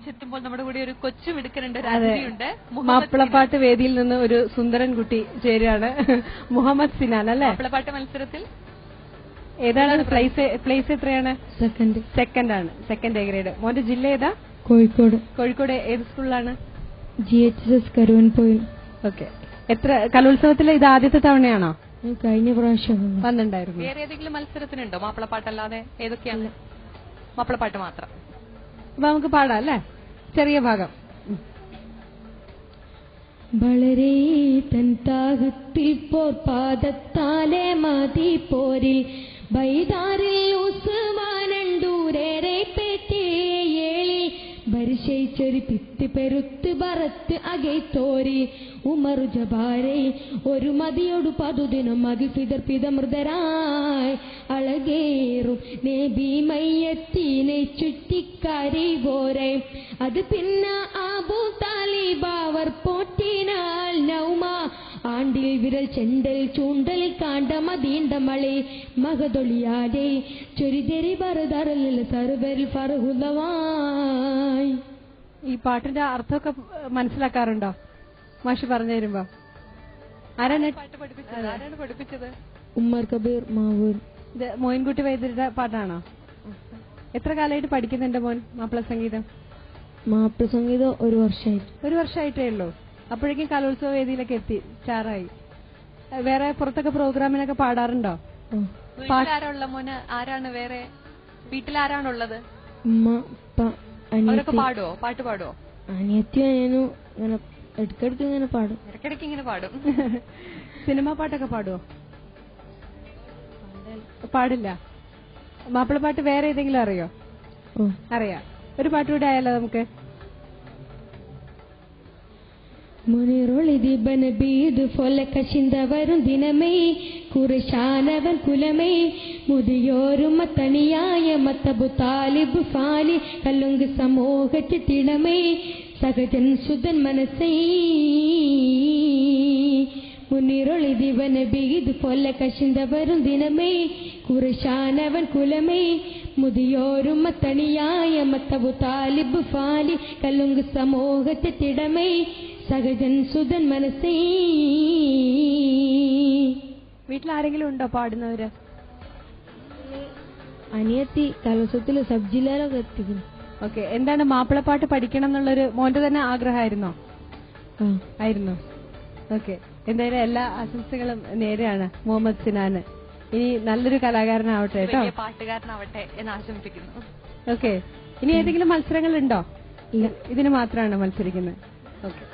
തിരിച്ചെത്തുമ്പോൾ നമ്മുടെ കൂടെ ഒരു കൊച്ചു മിടുക്കനുണ്ട്, രാജുണ്ട്. മാപ്പിളപ്പാട്ട് വേദിയിൽ നിന്ന് ഒരു സുന്ദരൻ കുട്ടി ചേരുകയാണ്. മുഹമ്മദ് സിനാൻ അല്ലേ? മാപ്പിളപ്പാട്ട് മത്സരത്തിൽ ഏതാണ് പ്ലേസ്? എത്രയാണ്? സെക്കൻഡ് ആണ്. Second A grade. മോന്റെ ജില്ല ഏതാ? കോഴിക്കോട്. കോഴിക്കോട് ഏത് സ്കൂളിലാണ്? GHS കരുവൻപോയിൽ. ഓക്കെ. എത്ര കലോത്സവത്തിൽ ഇത് ആദ്യത്തെ തവണയാണോ? കഴിഞ്ഞ പ്രാവശ്യം വന്നിട്ടുണ്ടായിരുന്നു. വേറെ ഏതെങ്കിലും മത്സരത്തിനുണ്ടോ മാപ്പിളപ്പാട്ടല്ലാതെ? ഏതൊക്കെയാണ്? മാപ്പിളപ്പാട്ട് മാത്രം. അപ്പൊ നമുക്ക് പാടാം അല്ലേ? ചെറിയ ഭാഗം. വളരെ തൻ താകത്തിൽ പോർ പാദത്താലെ മതി പോരിൽ ബൈദാറിൽ ഉസ്മാനണ്ടൂരേറെ പേറ്റേയേളി പരിശയിച്ചൊരു പിത്ത് പെരുത്ത് ബറത്ത് അകൈത്തോരി ഉമറു ജബാരെ ഒരു മതിയോടു പതുദിനം മതിൽ പിതർപ്പിത മൃതരായി അളകേറും നബി മയ്യത്തിനെ ചുറ്റിക്കാരി പോരെ അത് പിന്നെ അബൂ താലിബ് അവർ പോറ്റിനാൽ നൗമ ആണ്ടിൽ വിരൽ ചെണ്ടൽ ചൂണ്ടൽ കാണ്ട മതീണ്ട മളെ മകതൊളിയാതെ ചൊരിതെരി ബറുദറിൽ സർവരിൽ ഫർഹുലവായി. ഈ പാട്ടിന്റെ അർത്ഥമൊക്കെ മനസ്സിലാക്കാറുണ്ടോ മാഷി പറഞ്ഞു തരുമ്പോ? ആരാണ് പഠിപ്പിച്ചത്? ഉമ്മർ കബീർ മാവൂർ. ഇത് മോയിൻകുട്ടി വൈദ്യരുടെ പാട്ടാണോ? എത്ര കാലമായിട്ട് പഠിക്കുന്നുണ്ട് മോൻ മാപ്പിള സംഗീതം? മാപ്പിള സംഗീതം ഒരു വർഷമായിട്ടേ ഉള്ളൂ. അപ്പോഴേക്കും കലോത്സവ വേദിയിലൊക്കെ എത്തി സ്റ്റാറായി. വേറെ പുറത്തൊക്കെ പ്രോഗ്രാമിനൊക്കെ പാടാറുണ്ടോ? വീട്ടിലാരാണുള്ള മോന്? ആരാണ് വേറെ വീട്ടിലാരാണുള്ളത്? ഉമ്മ അവരൊക്കെ പാടുവോ? പാട്ട് പാടുവോ? അനിയത്തി അനിയനും ഇങ്ങനെ ഇടയ്ക്കിടയ്ക്ക് ഇങ്ങനെ പാടും. ഇടയ്ക്കിടയ്ക്ക് ഇങ്ങനെ പാടും. സിനിമാ പാട്ടൊക്കെ പാടുവോ? പാടില്ല. മാപ്പിളപ്പാട്ട് വേറെ ഏതെങ്കിലും അറിയോ? അറിയാം. ഒരു പാട്ടുകൂടെ ആയാലോ നമുക്ക്? മുനിറൊളിദിബൻ ബീദ് ഫൊല കശിന്ത വരും ദിനമേ കുറശാനവൻ കുലമേ മുതിയോരും മത്തണിയായ മത്തബു താലിബ് ഫാലി കല്ലുങ്ക് സമൂഹത്തിൽ തിളമേ സഹജൻ സുതൻ മനസ്സേ മുനിറൊളിദിബൻ ബീദ് ഫൊല കശിന്ത വരും ദിനമേ കുറശാനവൻ കുലമേ മുതിയോരും മത്തണിയായ മത്തബു താലിബ് ഫാലി കല്ലുങ്ക് സമൂഹത്തിൽ തിളമേ സഹജൻ സുതൻ മനസ്സേ. വീട്ടിലാരെങ്കിലും ഉണ്ടോ പാടുന്നവര്? അനിയത്തി കലോത്സവത്തില് സബ് ജില്ലയിലൊക്കെ എത്തിക്കുന്നു. ഓക്കെ. എന്താണ് മാപ്പിളപ്പാട്ട് പഠിക്കണം എന്നുള്ളൊരു മോന്റെ തന്നെ ആഗ്രഹമായിരുന്നോ? ആയിരുന്നു. ഓക്കെ. എന്തായാലും എല്ലാ ആശംസകളും നേരെയാണ് മുഹമ്മദ് സിനാന്. ഇനി നല്ലൊരു കലാകാരനാവട്ടെ കേട്ടോ, പാട്ടുകാരനാവട്ടെ എന്ന് ആശംസിക്കുന്നു. ഓക്കെ. ഇനി ഏതെങ്കിലും മത്സരങ്ങൾ ഉണ്ടോ? ഇതിന് മാത്രമാണ് മത്സരിക്കുന്നത്. ഓക്കെ.